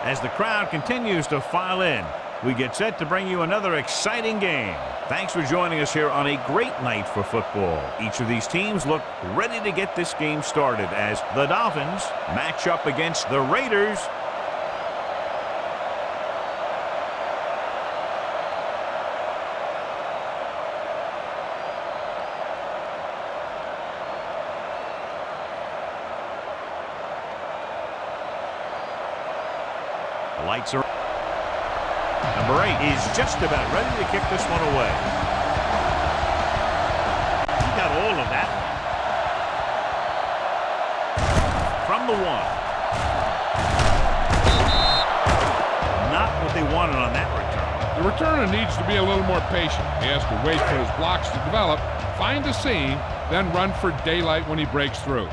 As the crowd continues to file in, we get set to bring you another exciting game. Thanks for joining us here on a great night for football. Each of these teams look ready to get this game started as the Dolphins match up against the Raiders. The lights are... Number 8 is just about ready to kick this one away. He got all of that. From the 1. Not what they wanted on that return. The returner needs to be a little more patient. He has to wait for his blocks to develop, find a seam, then run for daylight when he breaks through.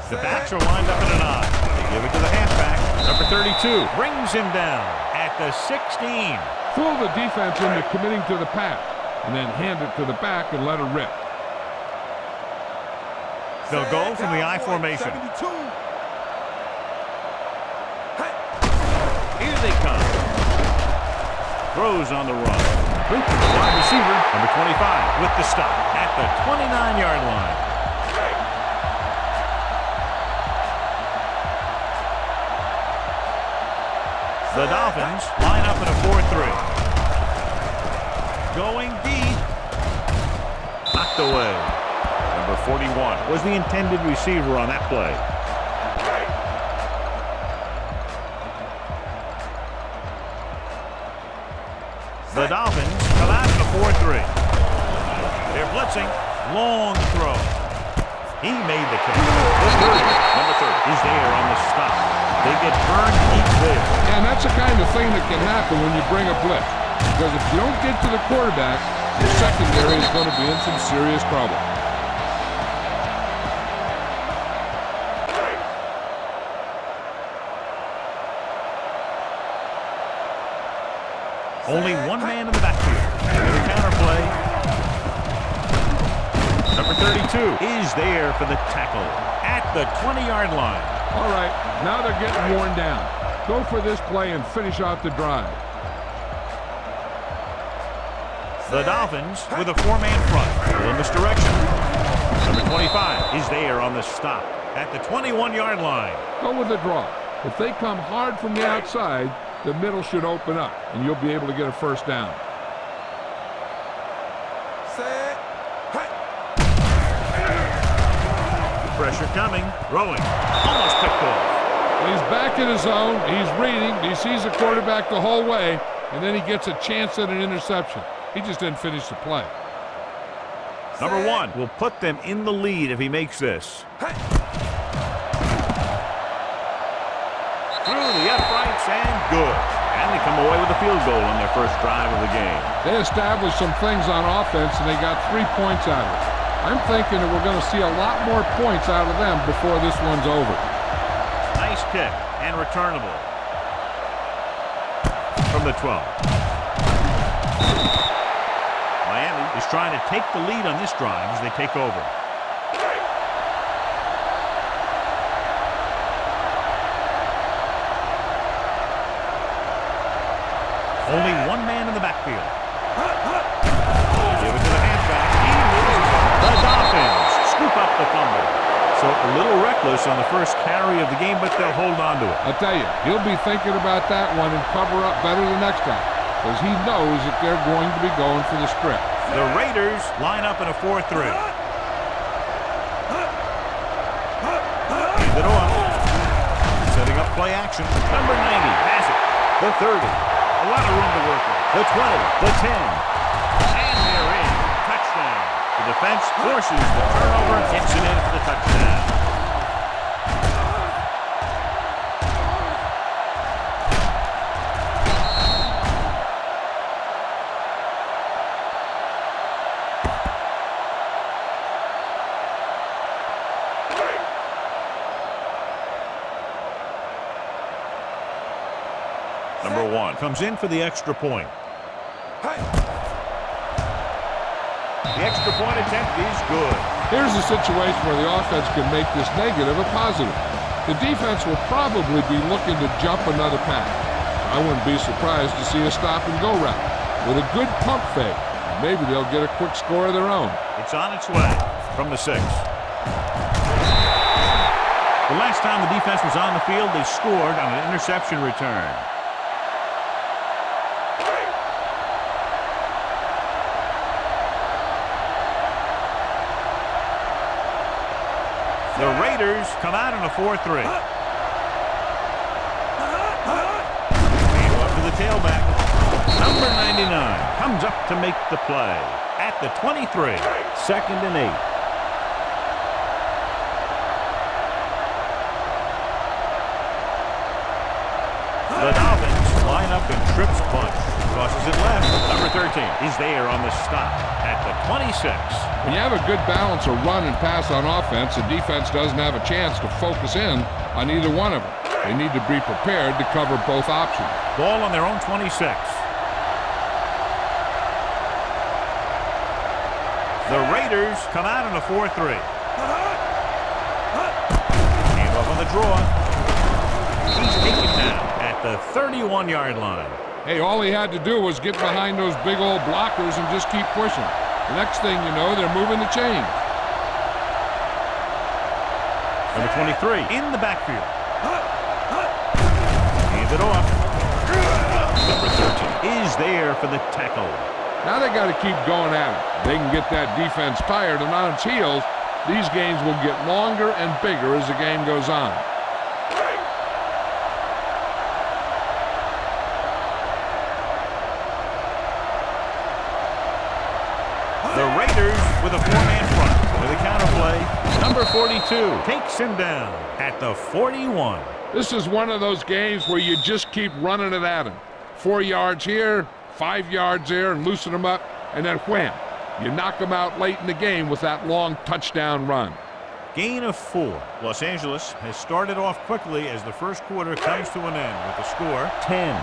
The backs are lined up in an I. They give it to the halfback. Number 32 brings him down at the 16. Fool the defense into committing to the pass, and then hand it to the back and let her rip. They'll go from the I formation. Here they come. Throws on the run. Wide receiver, number 25, with the stop at the 29-yard line. The Dolphins line up in a 4-3. Going deep. Knocked away. Number 41 was the intended receiver on that play. The Dolphins come out in a 4-3. They're blitzing. Long throw. He made the catch. Number 30 is there on the stop. They get burned deep there. And that's the kind of thing that can happen when you bring a blitz. Because if you don't get to the quarterback, the secondary is going to be in some serious trouble. Only one man in the backfield. The counter play. Number 32 is there for the tackle at the 20-yard line. All right, now they're getting worn down. Go for this play and finish out the drive. The Dolphins with a 4-man front. In this direction. Number 25 is there on the stop at the 21-yard line. Go with the draw. If they come hard from the outside, the middle should open up, and you'll be able to get a first down. Pressure coming. Throwing. Almost picked off. He's back in his zone. He's reading. He sees the quarterback the whole way, and then he gets a chance at an interception. He just didn't finish the play. Number 1 will put them in the lead if he makes this. Through the uprights and good. And they come away with a field goal on their first drive of the game. They established some things on offense, and they got 3 points out of it. I'm thinking that we're going to see a lot more points out of them before this one's over. Nice kick and returnable. From the 12. Miami is trying to take the lead on this drive as they take over. Only one man in the backfield. Give it to the halfback. He loses it. The Dolphins scoop up the fumble. So a little reckless on the first carry of the game, but they'll hold on to it. I'll tell you, he'll be thinking about that one and cover up better the next time, because he knows that they're going to be going for the strip. The Raiders line up in a 4-3. Hand it off. Setting up play action. Number 90 has it. The 30. A lot of room to work with. The 20. The 10. And they're in. Touchdown. The defense forces the turnover and gets it in for the touchdown. Number 1 comes in for the extra point. The extra point attempt is good. Here's a situation where the offense can make this negative a positive. The defense will probably be looking to jump another pass. I wouldn't be surprised to see a stop-and-go route with a good pump fake. Maybe they'll get a quick score of their own. It's on its way from the 6. The last time the defense was on the field, they scored on an interception return. The Raiders come out on a 4-3. Game up to the tailback. Number 99 comes up to make the play at the 23. 2nd and 8. The Dolphins line up and trips bunch. Crosses it left. Number 13 is there on the stop at the 26. When you have a good balance of run and pass on offense, the defense doesn't have a chance to focus in on either one of them. They need to be prepared to cover both options. Ball on their own 26. The Raiders come out on a 4-3. Gave up on the draw. He's taken down at the 31-yard line. Hey, all he had to do was get behind those big old blockers and just keep pushing. The next thing you know, they're moving the chains. Number 23 in the backfield. Hand it off. Number 13 is there for the tackle. Now they got to keep going at it. They can get that defense tired and on its heels. These games will get longer and bigger as the game goes on. The Raiders with a 4-man front with a counter play. Number 42 takes him down at the 41. This is one of those games where you just keep running it at him. 4 yards here, 5 yards there, and loosen them up, and then wham. You knock them out late in the game with that long touchdown run. Gain of 4. Los Angeles has started off quickly as the first quarter comes to an end with the score 10-0.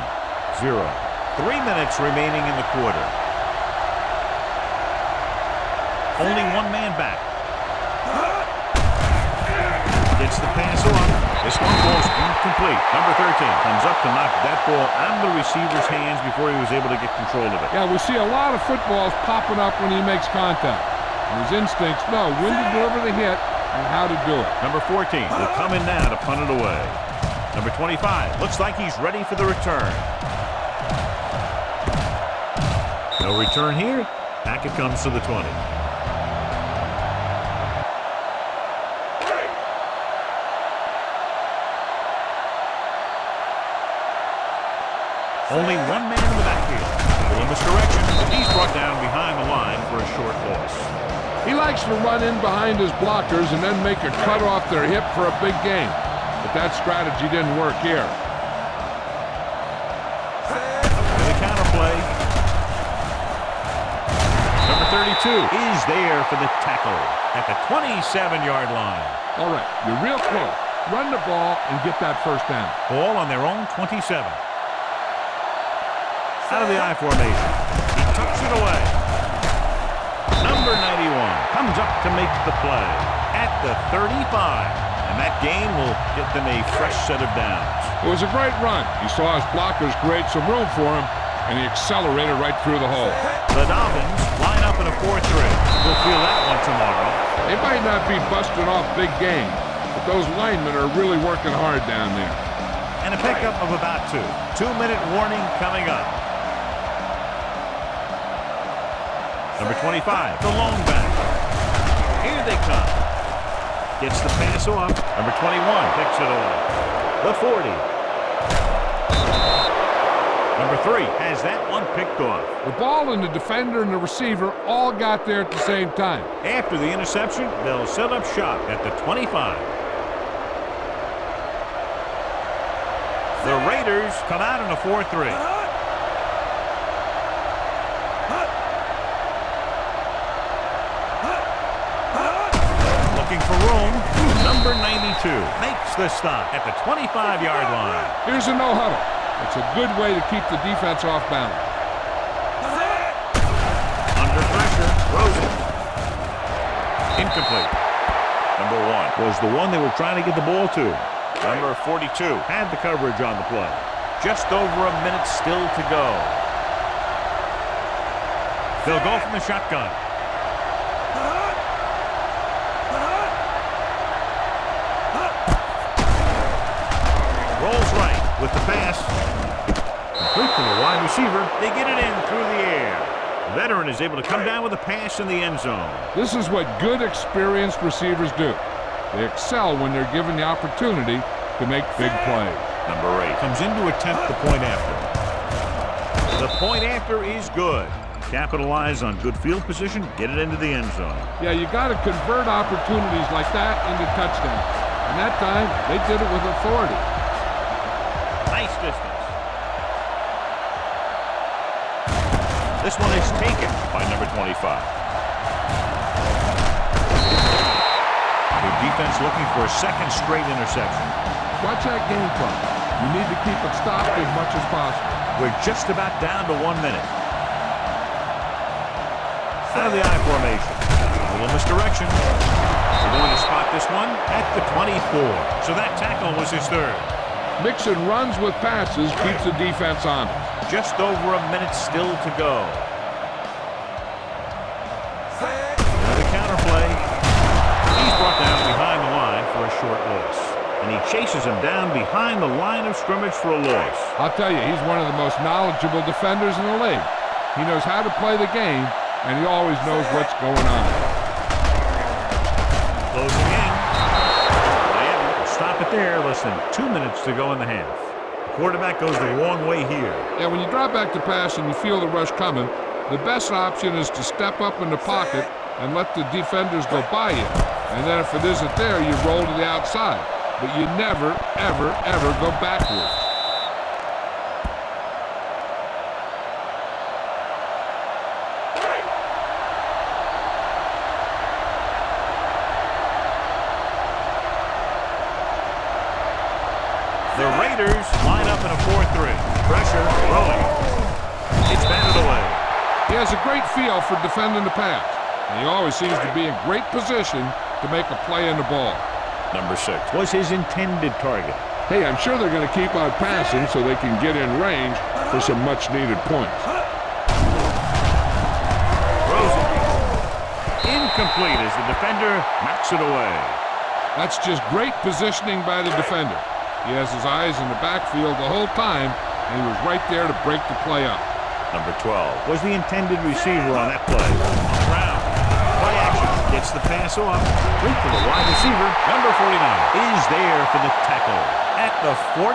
3 minutes remaining in the quarter. Only one man back. Gets the pass off. This one goes incomplete. Number 13 comes up to knock that ball out of the receiver's hands before he was able to get control of it. Yeah, we see a lot of footballs popping up when he makes contact. And his instincts know when to deliver the hit and how to do it. Number 14 will come in now to punt it away. Number 25 looks like he's ready for the return. No return here. Back it comes to the 20. Only one man in the backfield. In this direction, he's brought down behind the line for a short loss. He likes to run in behind his blockers and then make a cut off their hip for a big gain. But that strategy didn't work here. With a counter play. Number 32 is there for the tackle at the 27-yard line. All right, you're real close. Run the ball and get that first down. Ball on their own 27. Out of the I formation. He tucks it away. Number 91 comes up to make the play at the 35. And that gain will get them a fresh set of downs. It was a great run. He saw his blockers create some room for him, and he accelerated right through the hole. The Dolphins line up in a 4-3. We'll feel that one tomorrow. They might not be busting off big games, but those linemen are really working hard down there. And a pickup of about 2. 2-minute warning coming up. Number 25, the lone back. Here they come. Gets the pass off. Number 21 picks it off. The 40. Number 3 has that one picked off. The ball and the defender and the receiver all got there at the same time. After the interception, they'll set up shop at the 25. The Raiders come out in a 4-3. Looking for room. Number 92 makes the stop at the 25-yard line. Here's a no-huddle. It's a good way to keep the defense off balance. Under pressure, throws it. Incomplete. Number 1 was the one they were trying to get the ball to. Number 42 had the coverage on the play. Just over a minute still to go. They'll go from the shotgun. Rolls right with the pass. Complete to the wide receiver. They get it in through the air. Veteran is able to come down with a pass in the end zone. This is what good, experienced receivers do. They excel when they're given the opportunity to make big plays. Number 8 comes in to attempt the point after. The point after is good. Capitalize on good field position, get it into the end zone. Yeah, you got to convert opportunities like that into touchdowns. And that time, they did it with authority. Nice distance. This one is taken by number 25. The defense looking for a second straight interception. Watch that game clock. You need to keep it stopped as much as possible. We're just about down to 1 minute. Out of the I formation. A little misdirection. We're going to spot this one at the 24. So that tackle was his third. Mixing runs with passes keeps the defense honest. Just over a minute still to go. Another counter play. He's brought down behind the line for a short loss. And he chases him down behind the line of scrimmage for a loss. I'll tell you, he's one of the most knowledgeable defenders in the league. He knows how to play the game, and he always knows what's going on. Closing in. And stop it there. Less than 2 minutes to go in the half. The quarterback goes the wrong way here. Yeah, when you drop back to pass and you feel the rush coming, the best option is to step up in the pocket and let the defenders go by you. And then if it isn't there, you roll to the outside. But you never, ever, ever go backwards. The Raiders line up in a 4-3. Pressure, throwing. It's batted away. He has a great feel for defending the pass. And he always seems to be in great position to make a play in the ball. Number 6 was his intended target. Hey, I'm sure they're going to keep on passing so they can get in range for some much-needed points. Throws it. Incomplete as the defender knocks it away. That's just great positioning by the defender. He has his eyes in the backfield the whole time, and he was right there to break the play up. Number 12 was the intended receiver on that play. Brown, play action, gets the pass off. Complete to the wide receiver. Number 49 is there for the tackle at the 49.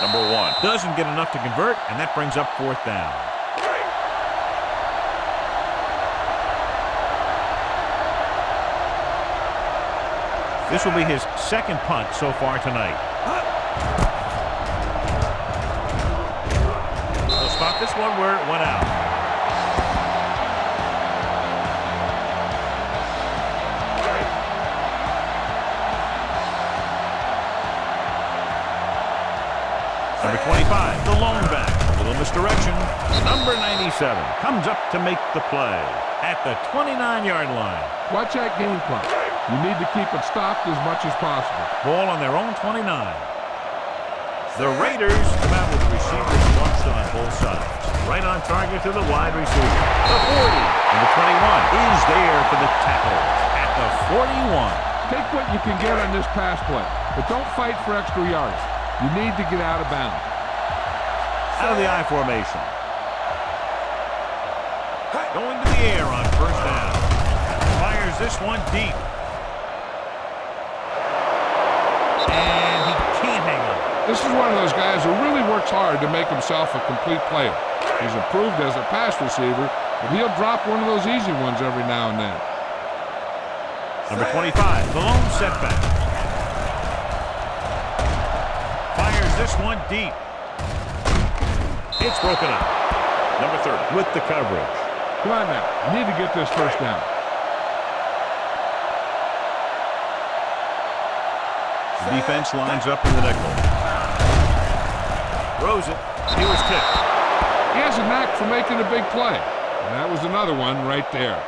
Number 1 doesn't get enough to convert, and that brings up 4th down. This will be his second punt so far tonight. He'll spot this one where it went out. Number 25, the lone back. A little misdirection. Number 97 comes up to make the play at the 29-yard line. Watch that game clock. You need to keep it stopped as much as possible. Ball on their own 29. The Raiders come out with receivers launched on both sides. Right on target to the wide receiver. The 40. And the 21 is there for the tackle at the 41. Take what you can get on this pass play, but don't fight for extra yards. You need to get out of bounds. Out of the I formation. Going to the air on first down. Fires this one deep. And he can't hang on. This is one of those guys who really works hard to make himself a complete player. He's improved as a pass receiver, but he'll drop one of those easy ones every now and then. Number 25, the lone setback. Fires this one deep. It's broken up. Number 30 with the coverage. Come on now. You need to get this first down. The defense lines up in the nickel. Throws it. He was tipped. He has a knack for making a big play. And that was another one right there.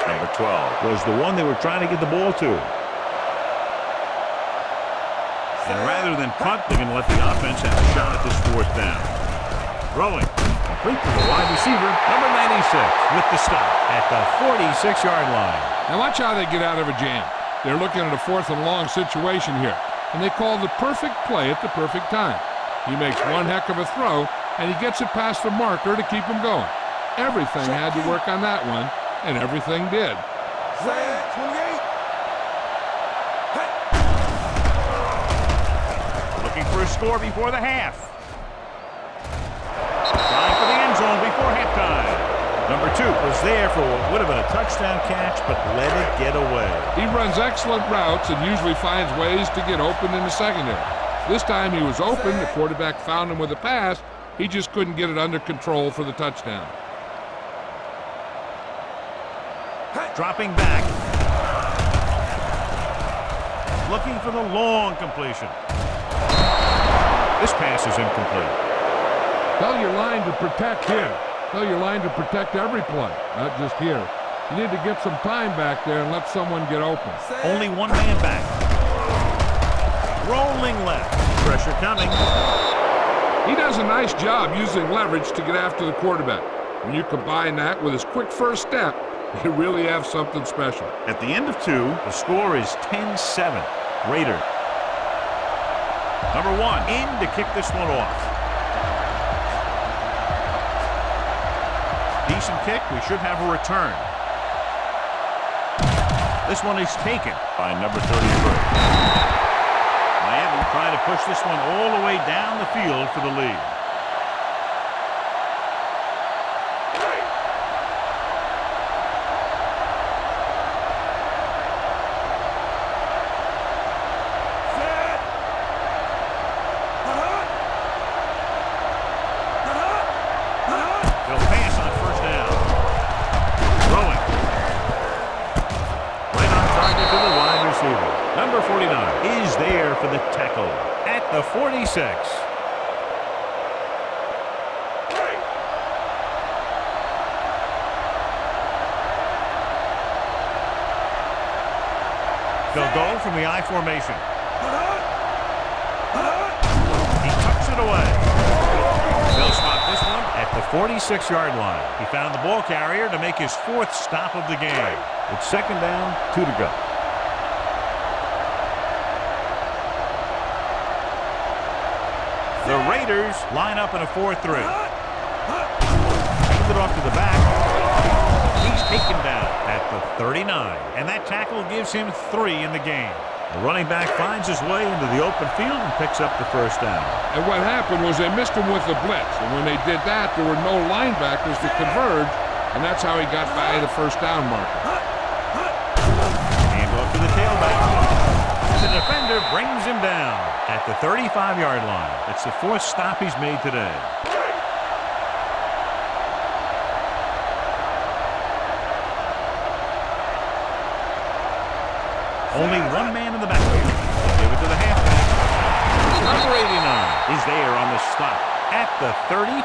Number 12 was the one they were trying to get the ball to. And rather than punt, they're going to let the offense have a shot at this fourth down. Throwing. Complete to the wide receiver, number 96, with the stop at the 46-yard line. Now watch how they get out of a jam. They're looking at a 4th and long situation here, and they call the perfect play at the perfect time. He makes one heck of a throw, and he gets it past the marker to keep him going. Everything had to work on that one, and everything did. 28. Looking for a score before the half. Trying for the end zone before halftime. Number 2 was there for what would have been a touchdown catch, but let it get away. He runs excellent routes and usually finds ways to get open in the secondary. This time he was open. The quarterback found him with a pass. He just couldn't get it under control for the touchdown. Dropping back. Looking for the long completion. This pass is incomplete. Tell your line to protect here. Tell your line to pressure every play, not just here. You need to get some time back there and let someone get open. Only one man back. Rolling left. Pressure coming. He does a nice job using leverage to get after the quarterback. When you combine that with his quick first step, you really have something special. At the end of 2, the score is 10-7. Raiders. Number 1 in to kick this one off. Decent kick. We should have a return. This one is taken by number 33. Miami trying to push this one all the way down the field for the lead. Number 49 is there for the tackle at the 46. They'll go from the I formation. He tucks it away. They'll stop this one at the 46-yard line. He found the ball carrier to make his 4th stop of the game. It's 2nd down, 2 to go. The Raiders line up in a 4-3. Hands it off to the back. He's taken down at the 39. And that tackle gives him 3 in the game. The running back finds his way into the open field and picks up the first down. And what happened was they missed him with the blitz. And when they did that, there were no linebackers to converge. And that's how he got by the first down marker. Hand off to the tailback. The defender brings him down at the 35-yard line. It's the 4th stop he's made today. Only one man in the backfield. Give it to the halfback. Number 89 is there on the stop at the 35.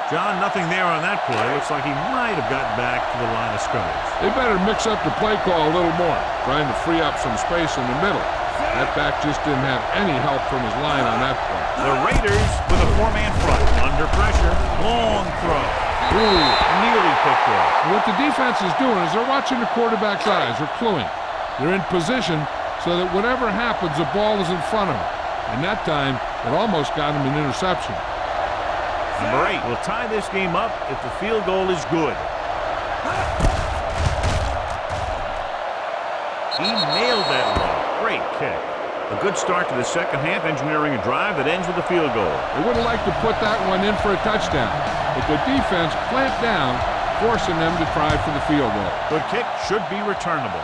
John, nothing there on that play. Looks like he might have gotten back to the line of scrimmage. They better mix up the play call a little more, trying to free up some space in the middle. That back just didn't have any help from his line on that play. The Raiders with a 4-man front. Under pressure. Long throw. Ooh, nearly picked off. What the defense is doing is they're watching the quarterback's eyes. They're cluing. They're in position so that whatever happens, the ball is in front of them. And that time, it almost got him an interception. Number 8 will tie this game up if the field goal is good. He nailed that one. Great kick. A good start to the second half, engineering a drive that ends with a field goal. They wouldn't like to put that one in for a touchdown, but the defense clamped down, forcing them to try for the field goal. Good kick should be returnable.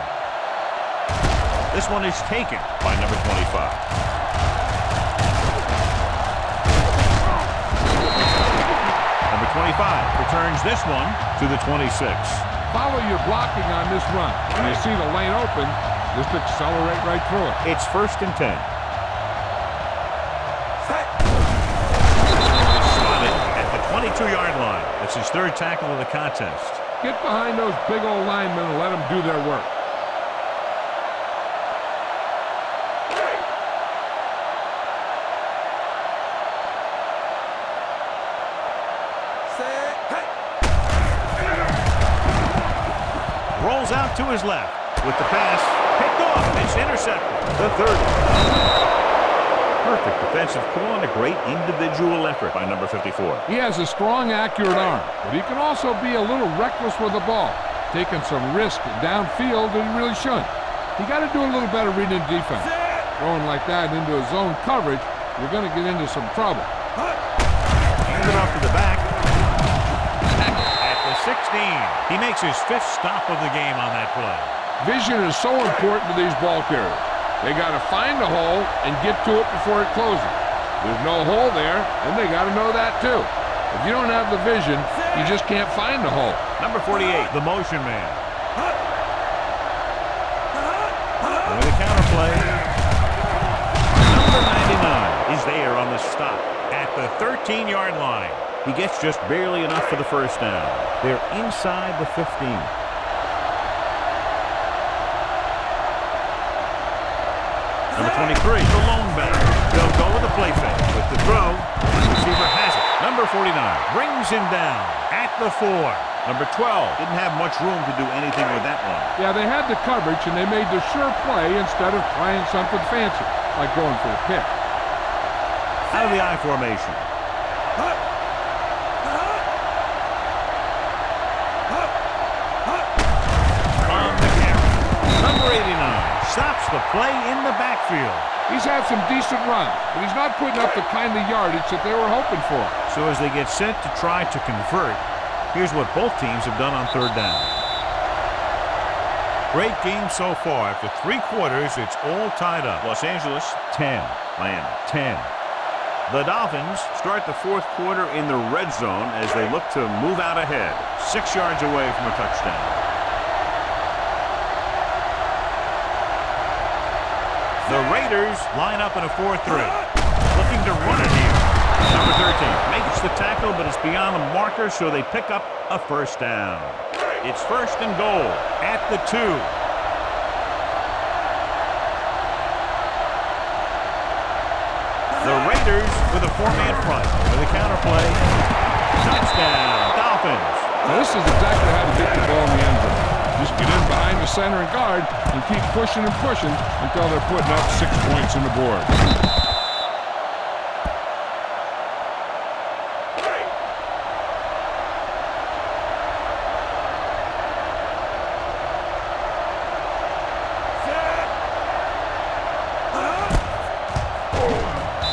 This one is taken by number 25. Number 25 returns this one to the 26. Follow your blocking on this run. When you see the lane open, just accelerate right through it. It's 1st and 10. Spotted at the 22-yard line. That's his 3rd tackle of the contest. Get behind those big old linemen and let them do their work. to his left. With the pass, picked off, and it's intercepted. The 30. Perfect defensive call and a great individual effort by number 54. He has a strong, accurate arm, but he can also be a little reckless with the ball, taking some risk downfield that he really shouldn't. You got to do a little better reading defense. Throwing like that into his zone coverage, you're going to get into some trouble. Hand it off to the back. At the 16. He makes his 5th stop of the game on that play. Vision is so important to these ball carriers. They got to find a hole and get to it before it closes. There's no hole there, and they got to know that too. If you don't have the vision, you just can't find the hole. Number 48, the motion man. With a counter play. Number 99 is there on the stop at the 13-yard line. He gets just barely enough for the first down. They're inside the 15. Number 23, the lone back. They'll go with a play fake. With the throw, the receiver has it. Number 49 brings him down at the 4. Number 12 didn't have much room to do anything with that one. Yeah, they had the coverage, and they made the sure play instead of trying something fancy, like going for a pick. Out of the I formation. On the carry. Number 89 stops the play in the backfield. He's had some decent runs, but he's not putting up the kind of yardage that they were hoping for. So as they get set to try to convert, here's what both teams have done on third down. Great game so far. After 3 quarters, it's all tied up. Los Angeles 10, Miami 10. The Dolphins start the 4th quarter in the red zone as they look to move out ahead, 6 yards away from a touchdown. The Raiders line up in a 4-3, looking to run it here. Number 13 makes the tackle, but it's beyond the marker, so they pick up a first down. It's 1st and goal at the 2. The Raiders with a 4-man front with a counter play. Touchdown, Dolphins. Now, this is exactly how to get the ball in the end zone. Just get in behind the center and guard and keep pushing and pushing until they're putting up 6 points on the board.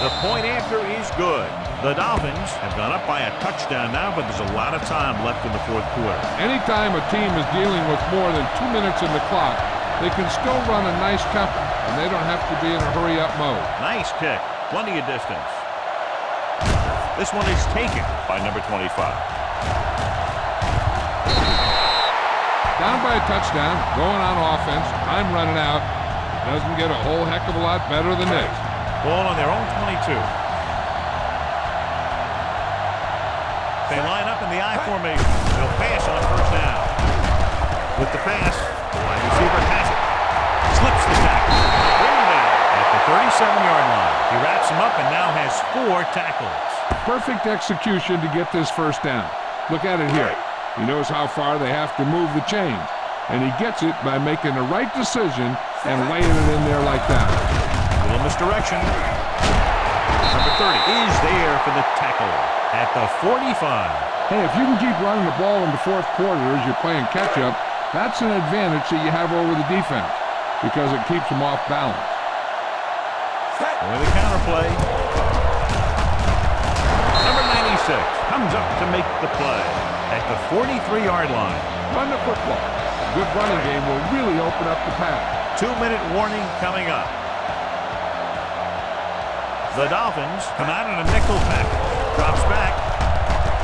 The point after is good. The Dolphins have gone up by a touchdown now, but there's a lot of time left in the 4th quarter. Anytime a team is dealing with more than 2 minutes in the clock, they can still run a nice tempo, and they don't have to be in a hurry-up mode. Nice kick. Plenty of distance. This one is taken by number 25. Down by a touchdown, going on offense, time running out. Doesn't get a whole heck of a lot better than this. Ball on their own 22. They line up in the I formation. They'll pass on first down. With the pass, the wide receiver has it. Slips the tackle. Bring him down at the 37-yard line. He wraps him up and now has 4 tackles. Perfect execution to get this first down. Look at it here. He knows how far they have to move the chains, and he gets it by making the right decision and laying it in there like that. A little misdirection. Number 30 is there for the tackle at the 45. Hey, if you can keep running the ball in the 4th quarter as you're playing catch-up, that's an advantage that you have over the defense because it keeps them off balance. With a counter play. Number 96 comes up to make the play at the 43-yard line. Run the football. A good running game will really open up the pass. 2-minute warning coming up. The Dolphins come out in a nickel package. Drops back.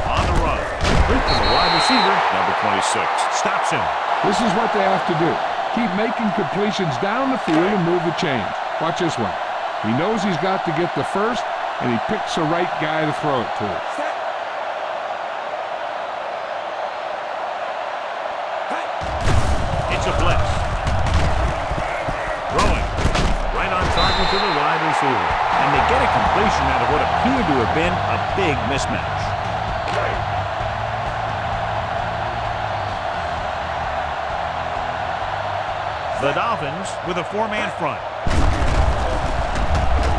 On the run. Quick to the wide receiver. Number 26 stops him. This is what they have to do. Keep making completions down the field and move the chains. Watch this one. He knows he's got to get the first, and he picks the right guy to throw it to. It's a blitz. Throwing. Right on target to the wide receiver. And they get a completion out of what appeared to have been a big mismatch. The Dolphins with a 4-man front.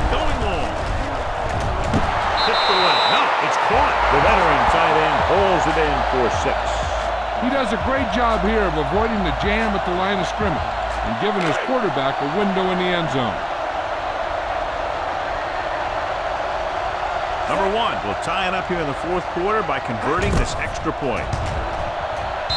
Going long. Tipped away. No, it's caught. The veteran tight end pulls it in for 6. He does a great job here of avoiding the jam at the line of scrimmage and giving his quarterback a window in the end zone. Number 1 will tie it up here in the 4th quarter by converting this extra point.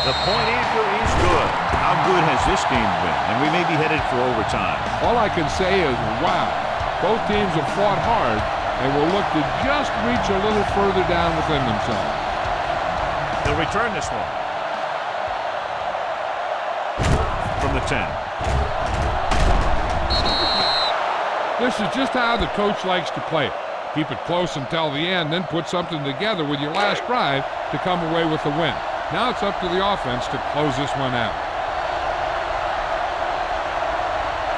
The point after is good. How good has this game been? And we may be headed for overtime. All I can say is, wow. Both teams have fought hard and will look to just reach a little further down within themselves. They'll return this one. From the 10. This is just how the coach likes to play it. Keep it close until the end, then put something together with your last drive to come away with the win. Now it's up to the offense to close this one out.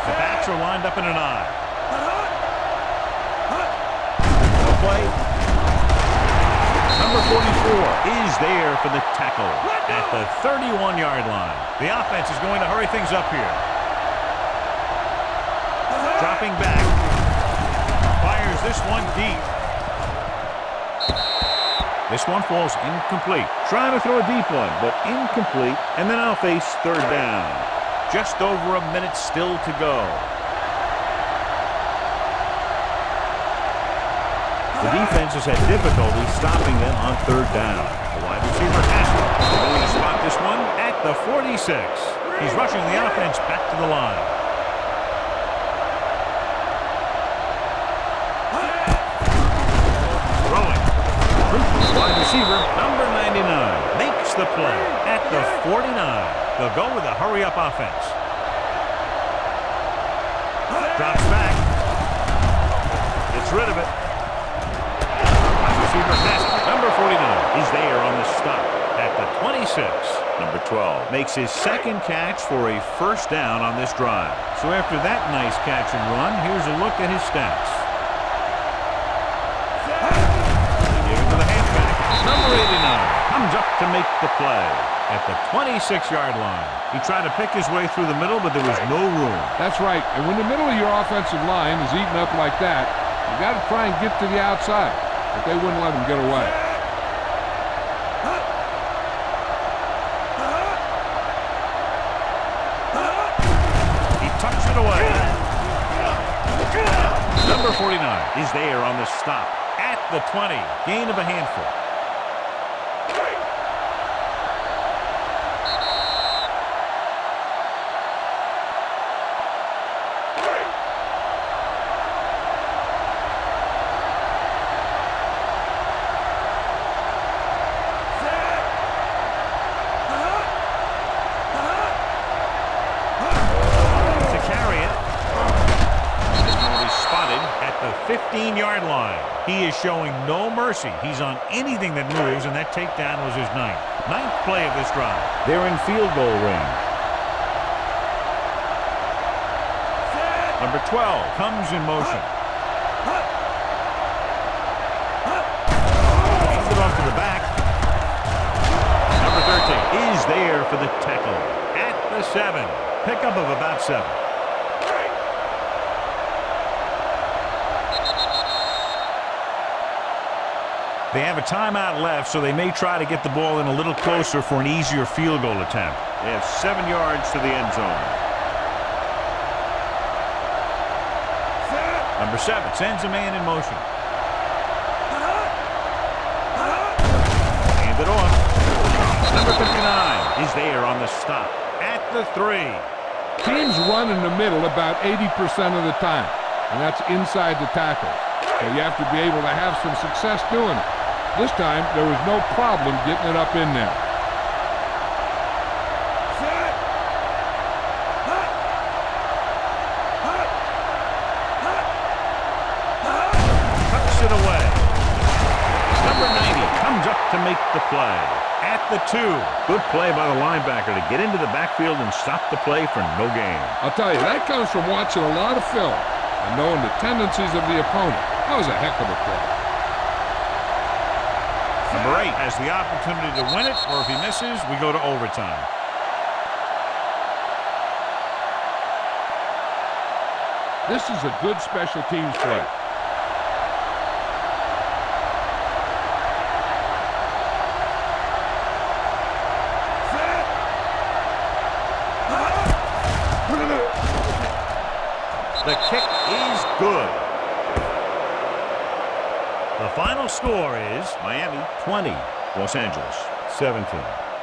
The backs are lined up in an eye. No play. Number 44 is there for the tackle at the 31-yard line. The offense is going to hurry things up here. Dropping back. Fires this one deep. This one falls incomplete. Trying to throw a deep one, but incomplete. And then I'll face 3rd down. Just over a minute still to go. The defense has had difficulty stopping them on 3rd down. The wide receiver has it. They're going to spot this one at the 46. He's rushing the offense back to the line. Wide receiver, number 99, makes the play at the 49. They'll go with a hurry-up offense. Drops back. Gets rid of it. Wide receiver has it. Number 49 is there on the stop at the 26. Number 12 makes his 2nd catch for a 1st down on this drive. So after that nice catch and run, here's a look at his stats. Number 89 comes up to make the play at the 26-yard line. He tried to pick his way through the middle, but there was no room. That's right. And when the middle of your offensive line is eaten up like that, you got to try and get to the outside. But they wouldn't let him get away. He tucks it away. Number 49 is there on the stop at the 20. Gain of a handful. The 15-yard line. He is showing no mercy. He's on anything that moves, and that takedown was his 9th play of this drive. They're in field goal range. Number 12 comes in motion. Hands it off to the back. Number 13 is there for the tackle at the 7. Pickup of about 7. They have a timeout left, so they may try to get the ball in a little closer for an easier field goal attempt. They have 7 yards to the end zone. Number 7 sends a man in motion. Hand it off. Number 59 is there on the stop at the 3. Teams run in the middle about 80% of the time, and that's inside the tackle. So you have to be able to have some success doing it. This time, there was no problem getting it up in there. Tucks it away. Number 90 comes up to make the play at the 2. Good play by the linebacker to get into the backfield and stop the play for no gain. I'll tell you, that comes from watching a lot of film and knowing the tendencies of the opponent. That was a heck of a play. Number 8 has the opportunity to win it, or if he misses, we go to overtime. This is a good special teams play. The kick is good. The final score is Miami 20, Los Angeles 17.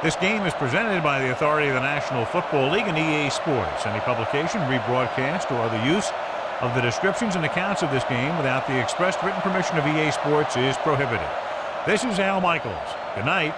This game is presented by the authority of the National Football League and EA Sports. Any publication, rebroadcast, or other use of the descriptions and accounts of this game without the expressed written permission of EA Sports is prohibited. This is Al Michaels. Good night.